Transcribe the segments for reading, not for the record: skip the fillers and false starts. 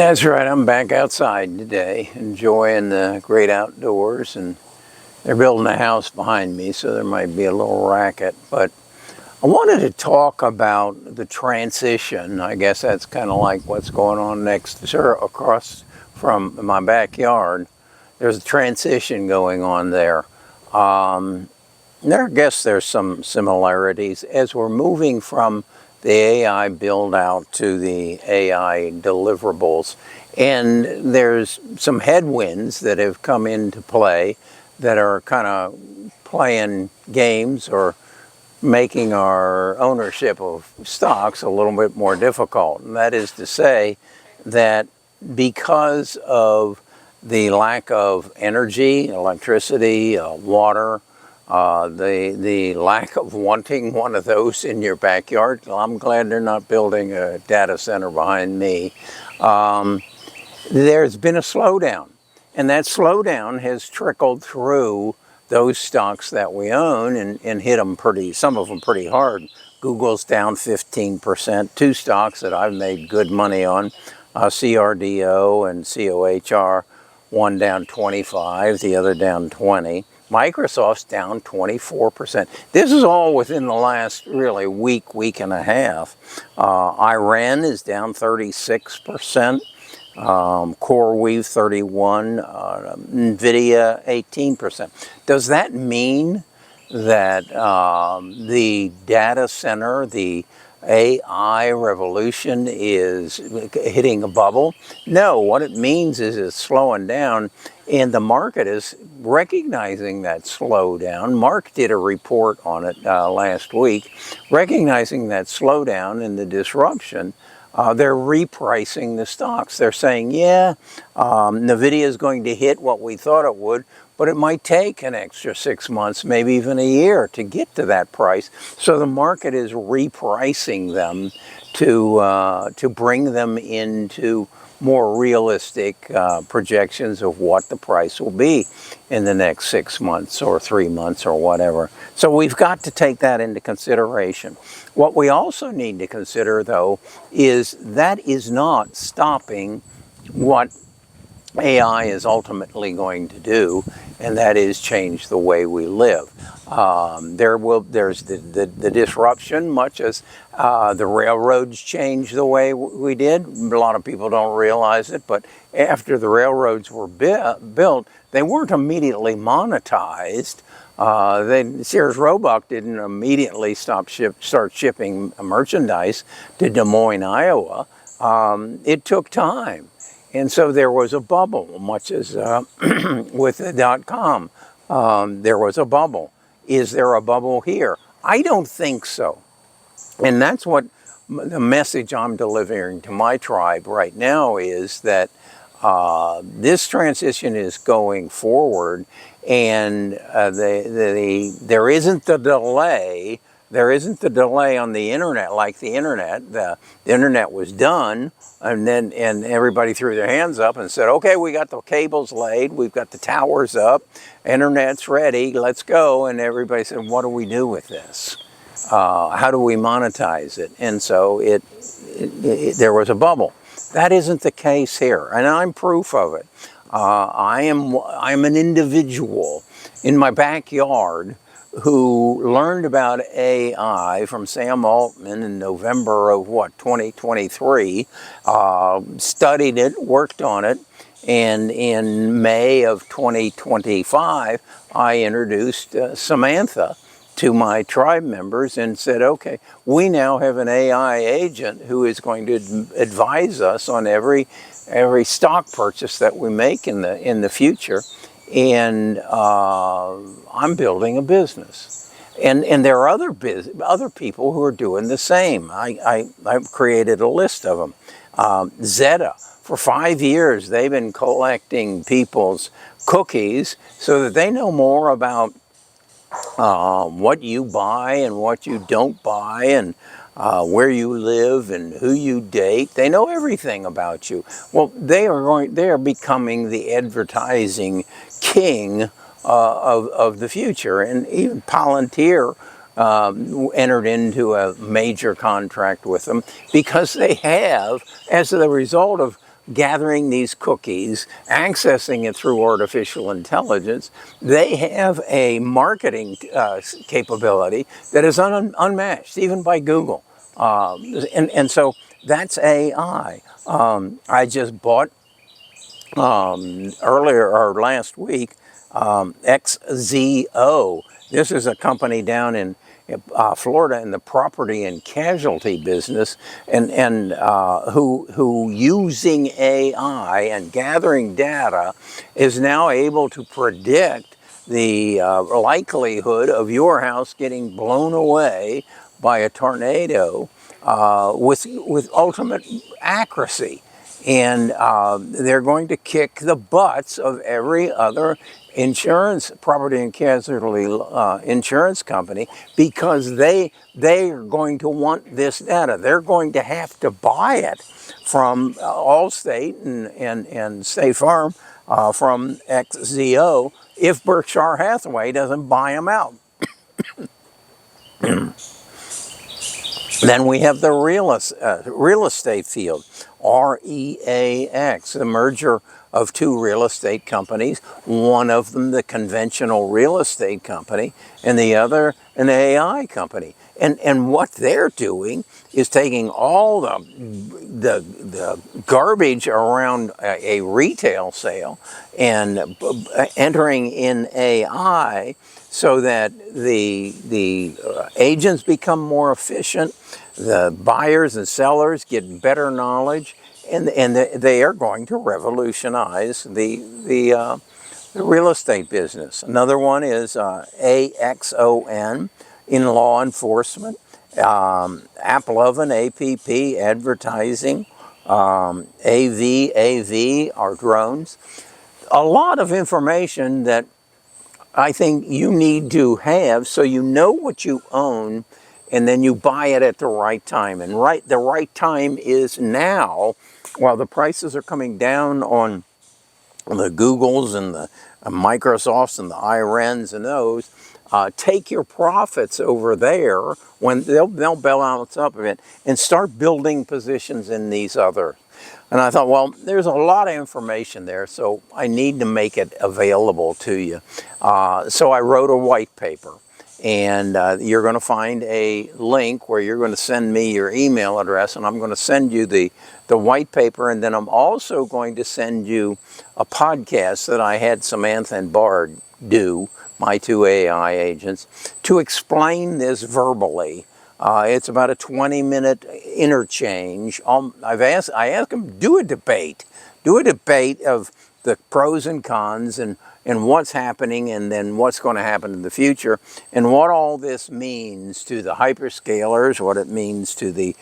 That's right. I'm back outside today, enjoying the great outdoors, and they're building a house behind me, so there might be a little racket. But I wanted to talk about the transition. I guess that's kind of like what's going on next, sure, across from my backyard. There's a transition going on there. I guess there's some similarities as we're moving from the AI build out to the AI deliverables. And there's some headwinds that have come into play that are kind of playing games or making our ownership of stocks a little bit more difficult. And that is to say that because of the lack of energy, electricity, water, the lack of wanting one of those in your backyard. I'm glad they're not building a data center behind me. There's been a slowdown, and that slowdown has trickled through those stocks that we own and hit them some of them pretty hard. Google's down 15%. Two stocks that I've made good money on, CRDO and COHR, one down 25, the other down 20. Microsoft's down 24%. This is all within the last really week and a half. Iran is down 36%. CoreWeave 31, NVIDIA 18%. Does that mean that the data center, the AI revolution is hitting a bubble? No, what it means is it's slowing down, and the market is recognizing that slowdown. Mark did a report on it last week, recognizing that slowdown and the disruption. They're repricing the stocks. They're saying, yeah, NVIDIA is going to hit what we thought it would, but it might take an extra 6 months, maybe even a year to get to that price. So the market is repricing them to bring them into more realistic projections of what the price will be in the next 6 months or 3 months or whatever. So we've got to take that into consideration. What we also need to consider, though, is that is not stopping what AI is ultimately going to do, and that is change the way we live. There's the disruption, much as the railroads changed the way we did. A lot of people don't realize it, but after the railroads were built, they weren't immediately monetized. Sears Roebuck didn't immediately start shipping merchandise to Des Moines, Iowa. It took time. And so there was a bubble, much as with the .com. There was a bubble. Is there a bubble here? I don't think so. And that's what the message I'm delivering to my tribe right now is, that this transition is going forward, and there isn't the delay. There isn't the delay on the internet like the internet. The internet was done, and everybody threw their hands up and said, okay, we got the cables laid, we've got the towers up, internet's ready, let's go. And everybody said, what do we do with this? How do we monetize it? And so there was a bubble. That isn't the case here, and I'm proof of it. I'm an individual in my backyard who learned about AI from Sam Altman in November of 2023, studied it, worked on it, and in May of 2025, I introduced Samantha to my tribe members and said, okay, we now have an AI agent who is going to advise us on every stock purchase that we make in the future. And I'm building a business, and there are other people who are doing the same. I've created a list of them. Zeta, for 5 years, they've been collecting people's cookies so that they know more about what you buy and what you don't buy, and where you live and who you date. They know everything about you. Well, they are becoming the advertising king of the future. And even Palantir entered into a major contract with them because they have, as the result of gathering these cookies, accessing it through artificial intelligence. They have a marketing capability that is unmatched, even by Google. And so that's AI. I just bought earlier or last week XZO. This is a company down in Florida in the property and casualty business, and who using AI and gathering data is now able to predict the likelihood of your house getting blown away by a tornado with ultimate accuracy. And they're going to kick the butts of every other property and casualty insurance company, because they are going to want this data. They're going to have to buy it from Allstate and State Farm from XZO if Berkshire Hathaway doesn't buy them out. Then we have the real estate field, REAX, the merger of two real estate companies, one of them the conventional real estate company, and the other an AI company. And what they're doing is taking all the garbage around a retail sale and entering in AI so that the agents become more efficient, the buyers and sellers get better knowledge, and they are going to revolutionize the real estate business. Another one is AXON in law enforcement, AppLovin, APP, advertising, AV are drones. A lot of information that I think you need to have so you know what you own, and then you buy it at the right time. And the right time is now, while the prices are coming down on the Googles and the Microsofts and the IRENs and those. Take your profits over there when they'll balance up a bit and start building positions in these others. And I thought, well, there's a lot of information there, so I need to make it available to you. So I wrote a white paper, and you're going to find a link where you're going to send me your email address, and I'm going to send you the white paper, and then I'm also going to send you a podcast that I had Samantha and Bard do, my two AI agents, to explain this verbally. It's about a 20-minute interchange. I asked them, do a debate of the pros and cons and what's happening and then what's going to happen in the future, and what all this means to the hyperscalers, what it means to the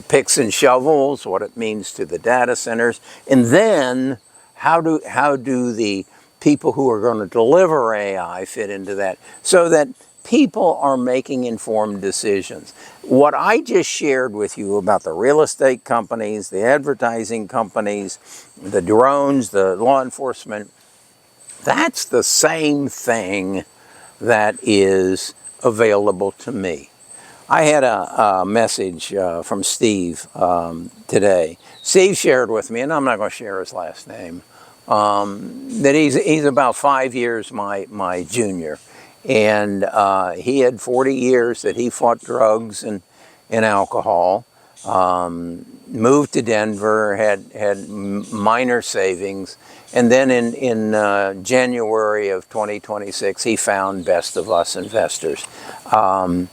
picks and shovels, what it means to the data centers, and then how do the people who are going to deliver AI fit into that, so that people are making informed decisions. What I just shared with you about the real estate companies, the advertising companies, the drones, the law enforcement, that's the same thing that is available to me. I had a message from Steve today. Steve shared with me, and I'm not going to share his last name, that he's about 5 years my junior. And he had 40 years that he fought drugs and alcohol, moved to Denver, had minor savings, and then in January of 2026, he found Best of Us Investors. And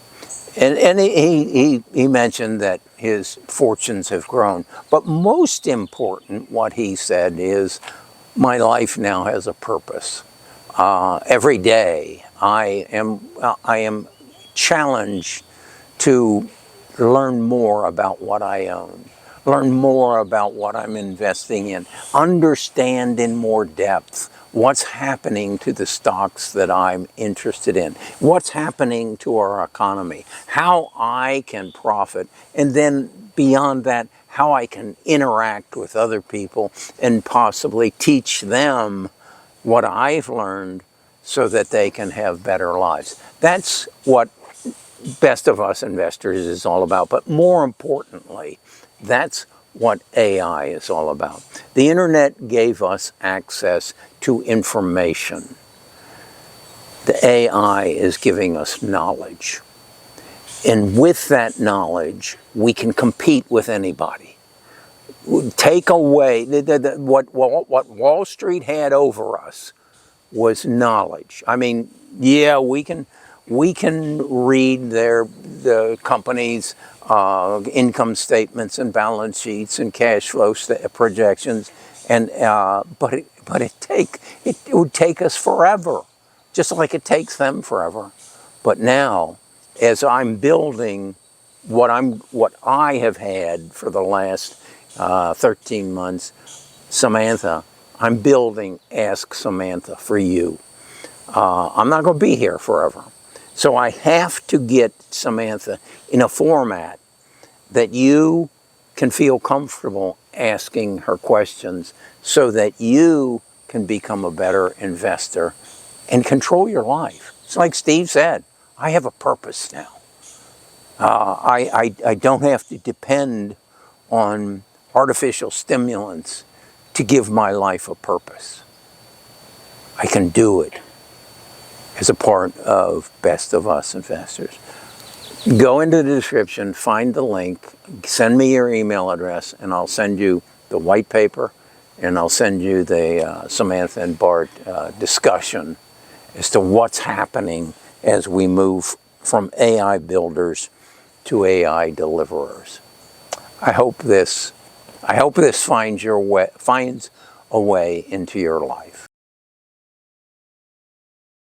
he mentioned that his fortunes have grown. But most important, what he said is, my life now has a purpose. Every day I am challenged to learn more about what I own, learn more about what I'm investing in, understand in more depth what's happening to the stocks that I'm interested in, what's happening to our economy, how I can profit, and then beyond that, how I can interact with other people and possibly teach them what I've learned so that they can have better lives. That's what Best of Us Investors is all about. But more importantly, that's what AI is all about. The internet gave us access to information. The AI is giving us knowledge. And with that knowledge, we can compete with anybody. Take away what Wall Street had over us was knowledge. I mean, yeah, we can read the company's income statements and balance sheets and cash flow projections, and but it would take us forever, just like it takes them forever. But now, as I'm building what I have had for the last 13 months, Samantha, I'm building Ask Samantha for you. I'm not going to be here forever. So I have to get Samantha in a format that you can feel comfortable asking her questions so that you can become a better investor and control your life. It's like Steve said, I have a purpose now. I don't have to depend on artificial stimulants to give my life a purpose. I can do it as a part of Best of Us Investors. Go into the description, find the link, send me your email address, and I'll send you the white paper, and I'll send you the Samantha and Bart discussion as to what's happening as we move from AI builders to AI deliverers. I hope this finds a way into your life.